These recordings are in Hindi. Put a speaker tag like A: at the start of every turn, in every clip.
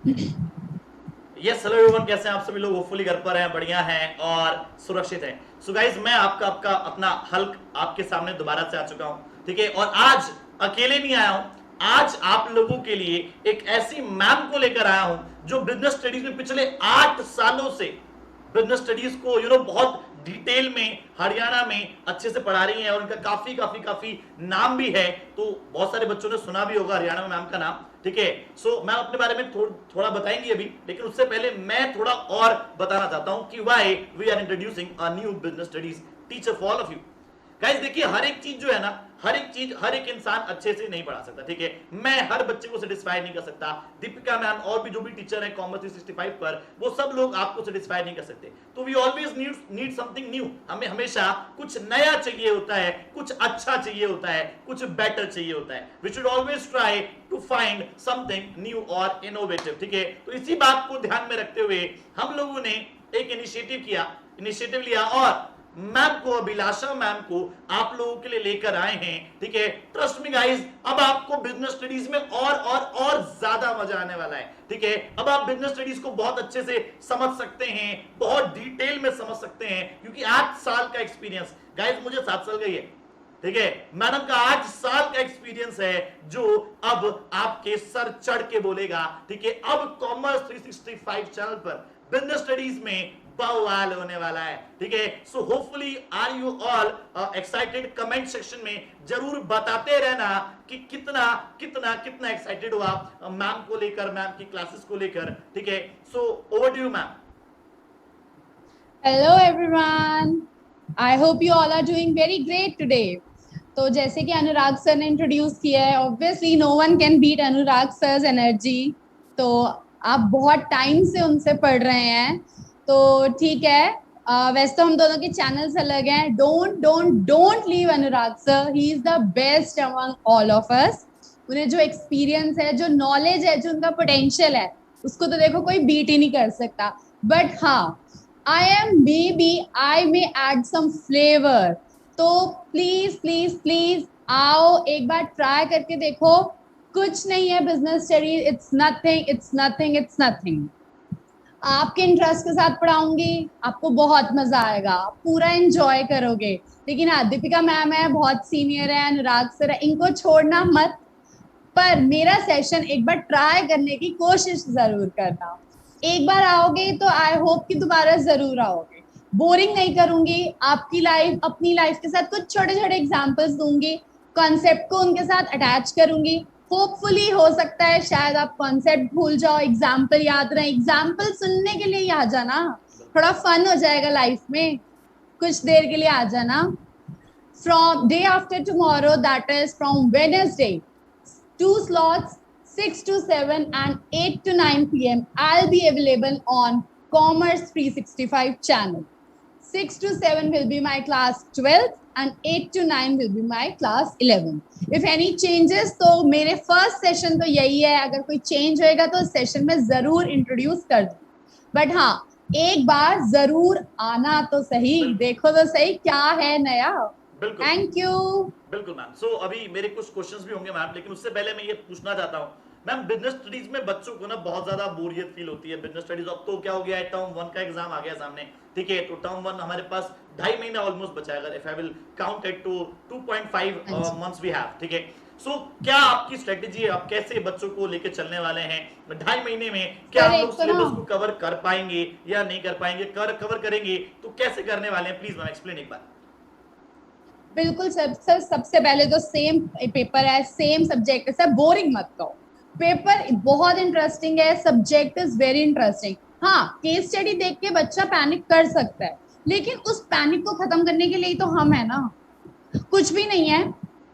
A: यस हेलो एवरीवन, कैसे हैं आप सभी लोग? होपफुली घर पर हैं, बढ़िया हैं और सुरक्षित हैं। सो गाइज, मैं आपका आपका अपना हल्क आपके सामने दोबारा से आ चुका हूं, ठीक है। और आज अकेले नहीं आया हूं, आज आप लोगों के लिए एक ऐसी मैम को लेकर आया हूं जो बिजनेस स्टडीज में पिछले 8 सालों से बिजनेस स्टडीज को बहुत डिटेल में हरियाणा में अच्छे से पढ़ा रही हैं और उनका काफी काफी काफी नाम भी है। तो बहुत सारे बच्चों ने सुना भी होगा हरियाणा में मैम का नाम, ठीक है। सो मैम अपने बारे में थोड़ा बताएंगी अभी, लेकिन उससे पहले मैं थोड़ा और बताना चाहता हूं कि why we are introducing a new business studies teacher for all of you. Guys देखिए, हर एक चीज जो है ना, हर एक चीज हर एक इंसान अच्छे से नहीं पढ़ा सकता, ठीक है। मैं हर बच्चे को सेटिस्फाई नहीं कर सकता, दीपिका मैम और भी जो भी टीचर है कॉमर्स 365 पर, वो सब लोग आपको सेटिस्फाई नहीं कर सकते। तो we always need something new. हमें हमेशा कुछ नया चाहिए होता है, कुछ अच्छा चाहिए होता है, कुछ बेटर चाहिए होता है। We should always try to find something new और इनोवेटिव, ठीक है। तो इसी बात को ध्यान में रखते हुए हम लोगों ने एक इनिशिएटिव लिया और मैम को, अभिलाषा मैम को आप लोगों के लिए लेकर आए हैं, ठीक है। ट्रस्ट मी गाइस, अब आपको बिजनेस स्टडीज में और ज्यादा मजा आने वाला है, ठीक है। अब आप बिजनेस स्टडीज को बहुत अच्छे से समझ सकते हैं, बहुत डिटेल में समझ सकते हैं, क्योंकि 8 साल का एक्सपीरियंस, गाइस मुझे 7 साल का ही है, ठीक है। मैडम का 8 साल का एक्सपीरियंस है जो अब आपके सर चढ़ के बोलेगा, ठीक है। अब कॉमर्स 365 चैनल पर बिजनेस स्टडीज में बवाल होने वाला है, ठीक है। So hopefully are you all excited? Comment section में जरूर बताते रहना कि कितना कितना कितना एक्साइटेड हो आप मैम को लेकर, मैम की क्लासेस को लेकर, ठीक है। So over to you ma'am.
B: Hello everyone, I hope you all are doing very great today. तो जैसे कि अनुराग सर ने इंट्रोड्यूस किया है, obviously no one can beat Anurag sir's energy. तो आप बहुत टाइम से उनसे पढ़ रहे हैं, तो ठीक है। वैसे तो हम दोनों के चैनल्स अलग हैं। Don't don't don't leave Anurag sir, he is the best among all of us. उन्हें जो एक्सपीरियंस है, जो नॉलेज है, जो उनका पोटेंशियल है, उसको तो देखो कोई बीट ही नहीं कर सकता। बट हाँ, I am maybe I may add some flavor. तो प्लीज प्लीज प्लीज आओ, एक बार ट्राई करके देखो। कुछ नहीं है business study, it's nothing, it's nothing, it's nothing. आपके इंटरेस्ट के साथ पढ़ाऊंगी, आपको बहुत मजा आएगा, पूरा एंजॉय करोगे। लेकिन हाँ, दीपिका मैम है, बहुत सीनियर है, अनुराग सर है, इनको छोड़ना मत। पर मेरा सेशन एक बार ट्राई करने की कोशिश जरूर करना। एक बार आओगे तो आई होप कि दोबारा जरूर आओगे। बोरिंग नहीं करूंगी, आपकी लाइफ अपनी लाइफ के साथ कुछ छोटे छोटे एग्जांपल्स दूंगी, कॉन्सेप्ट को उनके साथ अटैच करूंगी। होपफुली हो सकता है शायद आप कॉन्सेप्ट भूल जाओ, एग्जाम्पल याद रहे। एग्जाम्पल सुनने के लिए ही आ जाना, थोड़ा फन हो जाएगा लाइफ में। कुछ देर के लिए आ जाना। From day after tomorrow, that is from Wednesday, two slots, 6 to 7 and 8 to 9 p.m. I'll be available on Commerce 365 channel. 6 to 7 will be my class 12 and 8 to 9 will be my class 11. If any changes, तो मेरे first session तो यही है। अगर कोई change होएगा तो session में जरूर introduce कर दूँ। But हाँ, एक बार जरूर आना तो सही, देखो तो सही क्या है नया।
A: बिल्कुल
B: थैंक यू।
A: बिल्कुल मैम। सो अभी मेरे कुछ क्वेश्चंस भी होंगे मैम, लेकिन उससे पहले मैं ये पूछना चाहता हूँ मैम, बिजनेस स्टडीज में बच्चों को ना बहुत ज्यादा बोरियत फील होती है। बिजनेस स्टडीज अब तो क्या हो गया है, टर्म 1 का एग्जाम आ गया सामने, ठीक है। तो टर्म 1 हमारे पास 2.5 महीना ऑलमोस्ट बचा है, अगर if I will count it to 2.5
B: हाँ जी,
A: मंथ्स वी हैव, ठीक है। सो क्या आपकी स्ट्रेटेजी है, आप कैसे बच्चों को लेके चलने वाले हैं 2.5 महीने में? क्या
B: सर
A: हम
B: एक
A: लोग
B: तो ना,
A: सिलेबस को कवर कर पाएंगे या नहीं कर पाएंगे? कवर करेंगे तो कैसे करने वाले हैं? प्लीज मैम एक्सप्लेन एक बार।
B: बिल्कुल सर। सर सबसे पहले तो सेम पेपर है, सेम सब्जेक्ट है सर, बोरिंग मत करो। पेपर बहुत इंटरेस्टिंग है, सब्जेक्ट इज वेरी इंटरेस्टिंग। हाँ, केस स्टडी देख के बच्चा पैनिक कर सकता है, लेकिन उस पैनिक को खत्म करने के लिए तो हम है ना। कुछ भी नहीं है,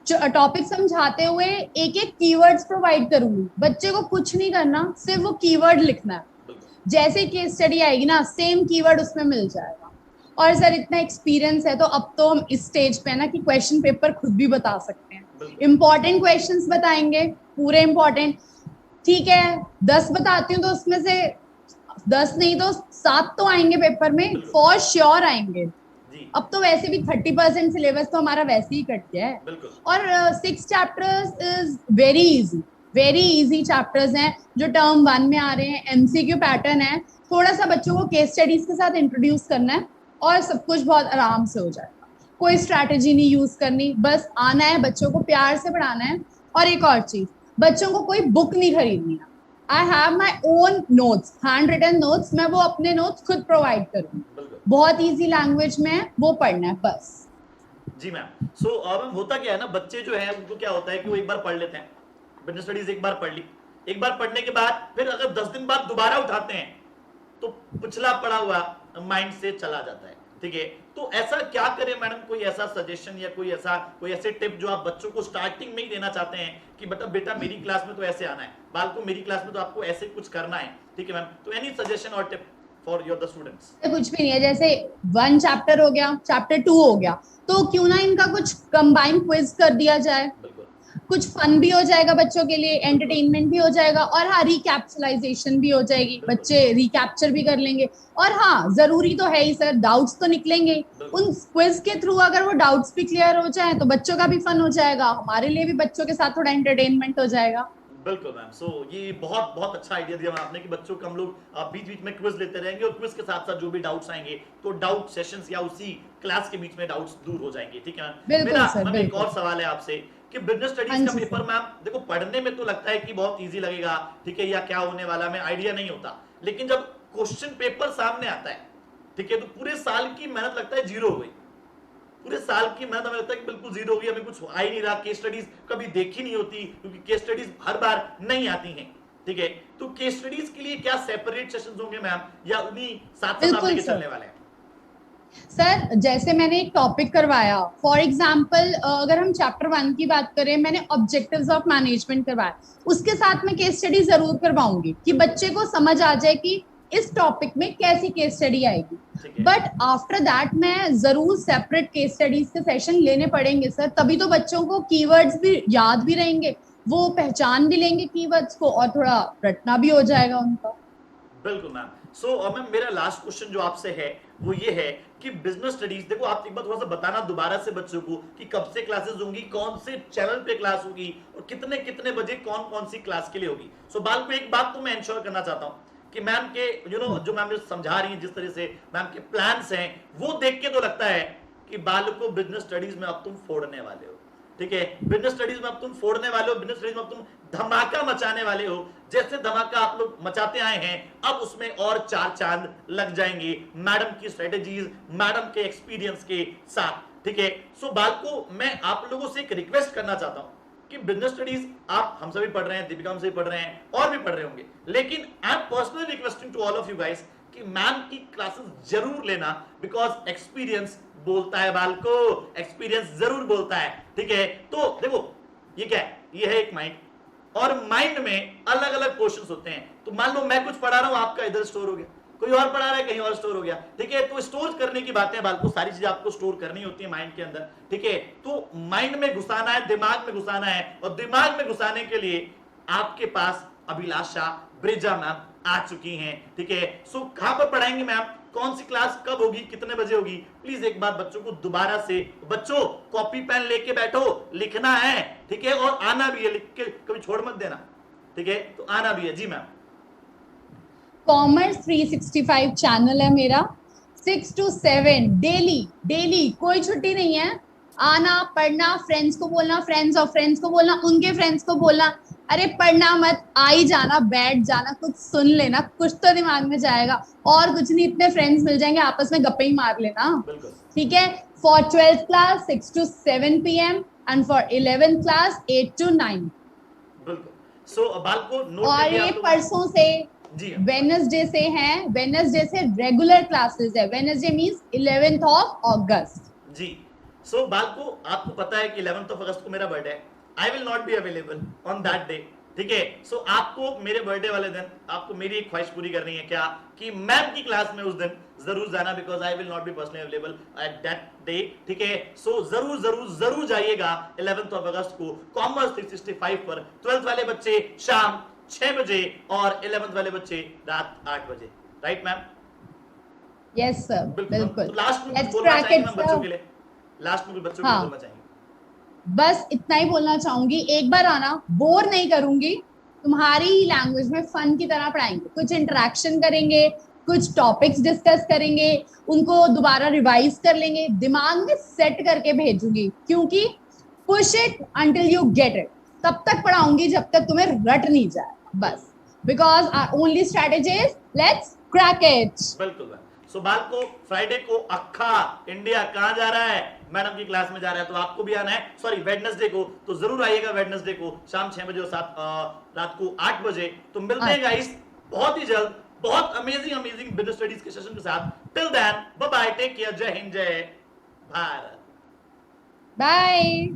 B: टॉपिक समझाते हुए एक एक कीवर्ड्स प्रोवाइड करूंगी, बच्चे को कुछ नहीं करना, सिर्फ वो कीवर्ड लिखना है।
A: बिल्कुल
B: जैसे केस स्टडी आएगी ना, सेम कीवर्ड उसमें मिल जाएगा। और सर इतना एक्सपीरियंस है तो अब तो हम इस स्टेज पे है ना कि क्वेश्चन पेपर खुद भी बता सकते हैं।
A: बिल्कुल
B: इंपॉर्टेंट क्वेश्चंस बताएंगे, पूरे इंपॉर्टेंट। ठीक है, 10 बताती हूँ तो उसमें से 10 नहीं तो 7 तो आएंगे पेपर में,
A: बिल्कुल
B: फॉर श्योर आएंगे।
A: जी
B: अब तो वैसे भी 30% सिलेबस तो हमारा वैसे ही कट गया है।
A: बिल्कुल
B: और 6 chapters is very easy, very easy chapters हैं जो टर्म 1 में आ रहे हैं, एमसीक्यू पैटर्न है, थोड़ा सा बच्चों को केस स्टडीज के साथ इंट्रोड्यूस करना है और सब कुछ बहुत आराम से हो जाएगा। कोई स्ट्रैटेजी नहीं यूज करनी, बस आना है, बच्चों को प्यार से पढ़ाना है। और एक और चीज, बच्चों को कोई बुक नहीं खरीदनी है। I have my own notes, handwritten notes, मैं वो अपने नोट्स खुद प्रोवाइड करूंगी,
A: बिल्कुल
B: बहुत इजी लैंग्वेज में वो पढ़ना है बस।
A: जी मैम। सो मैम होता क्या है ना, बच्चे जो है उनको क्या होता है कि वो एक बार पढ़ लेते हैं, बिजनेस स्टडीज एक बार पढ़ ली, एक बार पढ़ने के बाद फिर अगर 10 दिन बाद दोबारा उठाते हैं तो पिछला पढ़ा हुआ माइंड से चला जाता है। ठीक है, तो ऐसा क्या करें मैडम, कोई ऐसा सजेशन या कोई ऐसे टिप जो आप बच्चों को स्टार्टिंग में ही देना चाहते हैं कि बेटा मेरी क्लास में तो ऐसे आना है, बाल को मेरी क्लास में तो आपको ऐसे कुछ करना है। ठीक है मैम, तो एनी सजेशन और tip for your the students?
B: कुछ भी नहीं है, जैसे 1 चैप्टर हो गया, चैप्टर 2 हो गया, तो क्यों ना इनका कुछ कंबाइंड क्विज कर दिया जाए,
A: बिल्कुल
B: कुछ फन भी हो जाएगा बच्चों के लिए, एंटरटेनमेंट भी हो जाएगा, और हाँ रिकैप्सुलाइजेशन भी हो जाएगी, बच्चे रिकैप्चर भी कर लेंगे। और हाँ जरूरी तो है ही सर, डाउट्स तो निकलेंगे, उन क्विज के थ्रू अगर वो डाउट्स भी क्लियर हो जाए तो बच्चों का भी फन हो जाएगा, हमारे लिए भी बच्चों के साथ थोड़ा एंटरटेनमेंट हो जाएगा।
A: बिल्कुल मैम। सो ये बहुत बहुत अच्छा आइडिया दिया मैम आपने कि बच्चों को हम लोग बीच बीच में क्विज लेते रहेंगे और क्विज के साथ साथ जो भी डाउट्स आएंगे तो डाउट सेशंस या उसी क्लास के बीच में डाउट्स दूर हो जाएंगे। ठीक है मैम।
B: बिल्कुल
A: मेरा
B: सर,
A: मैम एक
B: बिल्कुल।
A: और सवाल है आपसे कि बिजनेस
B: हाँ
A: स्टडीज का
B: जी
A: पेपर
B: सर।
A: मैम देखो पढ़ने में तो लगता है कि बहुत इजी लगेगा, ठीक है, या क्या होने वाला में आइडिया नहीं होता, लेकिन जब क्वेश्चन पेपर सामने आता है, ठीक है, तो पूरे साल की मेहनत लगता है जीरो हो गई, पूरे साल की मेहनत हमें लगता है कि बिल्कुल जीरो हो गई, हमें कुछ आ ही नहीं रहा, केस स्टडीज कभी देखी नहीं होती क्योंकि केस स्टडीज हर बार नहीं आती हैं। ठीक है, तो केस स्टडीज के लिए क्या सेपरेट सेशंस होंगे मैम या उन्हीं साथ साथ आप
B: बिल्कुल
A: लेके
B: सर।
A: चलने वाले हैं?
B: सर जैसे मैंने एक टॉपिक करवाया, फॉर एग्जाम्पल अगर हम चैप्टर 1 की बात करें, मैंने ऑब्जेक्टिव्स ऑफ मैनेजमेंट करवाया, उसके साथ मैं केस स्टडी जरूर करवाऊंगी कि बच्चे को समझ आ जाए कि इस टॉपिक में कैसी केस स्टडी आएगी।
A: ठीक है
B: बट आफ्टर दैट मैं जरूर सेपरेट केस स्टडीज के सेशन लेने पड़ेंगे सर, तभी तो बच्चों को कीवर्ड्स भी याद भी रहेंगे, वो पहचान भी लेंगे कीवर्ड्स को, और थोड़ा रटना भी हो जाएगा उनका।
A: बिल्कुल मैम। सो मैम मेरा लास्ट क्वेश्चन जो आपसे है वो ये है कि बिजनेस स्टडीज देखो आप एक बार थोड़ा सा बताना दोबारा से बच्चों को कि कब से क्लासेस होंगी, कौन से चैनल पे क्लास होगी और कितने कितने बजे कौन कौन सी क्लास के लिए होगी। सो बाल को एक बात तो मैं इंश्योर करना चाहता हूँ कि मैम के जो मैम समझा रही है, जिस तरह से मैम के प्लान्स हैं वो देख के तो लगता है कि बाल को बिजनेस स्टडीज में अब तुम फोड़ने वाले हो। ठीक है, बिजनेस स्टडीज में अब तुम फोड़ने वाले हो, बिजनेस स्टडीज में अब तुम धमाका मचाने वाले हो, जैसे धमाका आप लोग मचाते आए हैं अब उसमें और 4 चांद लग जाएंगे मैडम की स्ट्रेटेजीज, मैडम के एक्सपीरियंस के साथ। ठीक है, सो बालको मैं आप लोगों से एक रिक्वेस्ट करना चाहता हूं कि बिजनेस स्टडीज आप हम सभी पढ़ रहे हैं, दीपिका हम सभी पढ़ रहे हैं और भी पढ़ रहे होंगे, लेकिन I am personally requesting to all of you guys कि मैम की क्लासेस जरूर लेना, बिकॉज एक्सपीरियंस बोलता है बाल को, एक्सपीरियंस जरूर बोलता है। ठीक है, तो देखो ये क्या है, ये है एक माइंड और माइंड में अलग अलग क्वेश्चंस होते हैं। तो मान लो मैं कुछ पढ़ा रहा हूं, आपका इधर स्टोर हो गया, कोई और पढ़ा रहा है कहीं और स्टोर हो गया। ठीक है, तो स्टोर करने की बातें बाल को, सारी चीजें आपको स्टोर करनी होती है माइंड के अंदर। ठीक है, तो माइंड में घुसाना है, दिमाग में घुसाना है, और दिमाग में घुसाने के लिए आपके पास अभिलाषा ब्रिजा मैम आ चुकी हैं। ठीक है, सो कहां पर पढ़ाएंगे मैम, कौन सी क्लास कब होगी, कितने बजे होगी, प्लीज एक बार बच्चों को दोबारा से, बच्चों कॉपी पेन लेके बैठो, लिखना है। ठीक है, और आना भी है, लिख के कभी छोड़ मत देना। ठीक है, तो आना भी है। जी मैम।
B: कॉमर्स 365 चैनल है मेरा, 6 to 7 डेली, डेली कोई छुट्टी नहीं है, आना पढ़ना, फ्रेंड्स को बोलना, फ्रेंड्स और फ्रेंड्स को बोलना, उनके फ्रेंड्स को बोलना, अरे पढ़ना मत, आ ही जाना, बैठ जाना, कुछ सुन लेना, कुछ तो दिमाग में जाएगा, और कुछ नहीं, इतने फ्रेंड्स मिल जाएंगे, आपस में गप्पे ही मार लेना।
A: बिल्कुल
B: ठीक है, for 12th class 6 to 7 PM and for 11th class 8 to 9।
A: बिल्कुल। सो बाल को नोट
B: और
A: कर लिया
B: ये
A: आप लोगों ने?
B: परसों से,
A: जी
B: वेनसडे से है, वेनसडे से रेगुलर क्लासेस है, Wednesday means 11th of August.
A: जी। सो बाल को आपको पता है कि 11th ऑफ अगस्त को मेरा बर्थडे है, I will not be available on that day. ठीक है, सो आपको मेरे बर्थडे वाले दिन आपको मेरी एक ख्वाहिश पूरी करनी है, क्या कि मैम की क्लास में उस दिन जरूर जाना, because I will not be personally available at that day. ठीक है, सो जरूर जरूर जरूर जाइएगा 11th ऑफ अगस्त को कॉमर्स 365 पर। 12th वाले बच्चे शाम 6 बजे और 11th वाले बच्चे रात 8 बजे। Right ma'am?
B: यस सर,
A: बिल्कुल।
B: बिल्कुल।
A: तो लास्ट में कुछ
B: लेट्स
A: बोलना
B: क्रैक
A: चाहेंगे
B: इट
A: मैम बच्चों
B: सर।
A: के लिए? लास्ट में कुछ बच्चों के लिए
B: हाँ,
A: बोलना चाहेंगे?
B: बस इतना ही बोलना चाहूंगी, एक बार आना, बोर नहीं करूंगी, तुम्हारी ही लैंग्वेज में फन की तरह पढ़ाएंगे, कुछ इंटरेक्शन करेंगे, कुछ टॉपिक्स डिस्कस करेंगे, उनको दोबारा रिवाइज कर लेंगे, दिमाग में सेट करके भेजूंगी, क्योंकि push it until you get it, तब तक पढ़ाऊंगी जब तक तुम्हें रट नहीं जाए, बस, because only strategy is let's crack it.
A: बिल्कुल। सुबाल को फ्राइडे को अक्खा इंडिया कहां जा रहा है, मैडम की क्लास में जा रहा है, तो आपको भी आना है, सॉरी वेडनेसडे को, तो जरूर आइएगा वेडनेसडे को शाम 6 बजे और रात को 8 बजे। तो मिलते हैं गाइस बहुत ही जल्द, बहुत अमेजिंग बिजनेस स्टडीज के सेशन के साथ। Till then bye bye, take care, जय हिंद, जय भारत,
B: बाय।